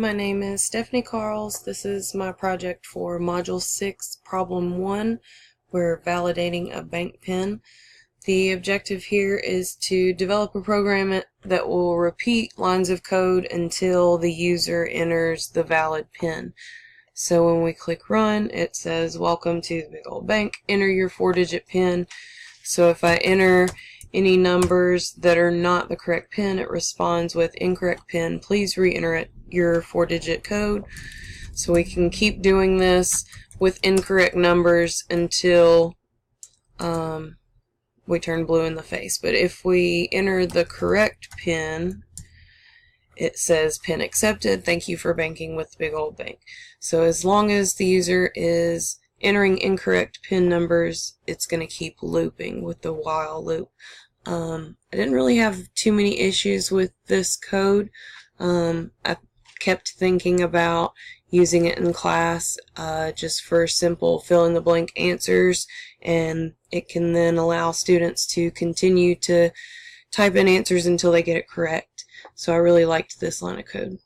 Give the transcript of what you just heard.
My name is Stephanie Carls. This is my project for Module 6, Problem 1. We're validating a bank PIN. The objective here is to develop a program that will repeat lines of code until the user enters the valid PIN. So when we click Run, it says, "Welcome to the big old bank. Enter your 4-digit PIN." So if I enter any numbers that are not the correct PIN, it responds with "Incorrect PIN. Please re-enter your 4-digit code." So we can keep doing this with incorrect numbers until we turn blue in the face. But if we enter the correct PIN, it says "PIN accepted. Thank you for banking with the big old bank." So as long as the user is entering incorrect PIN numbers, it's going to keep looping with the while loop. I didn't really have too many issues with this code. I kept thinking about using it in class just for simple fill in the blank answers, and it can then allow students to continue to type in answers until they get it correct. So I really liked this line of code.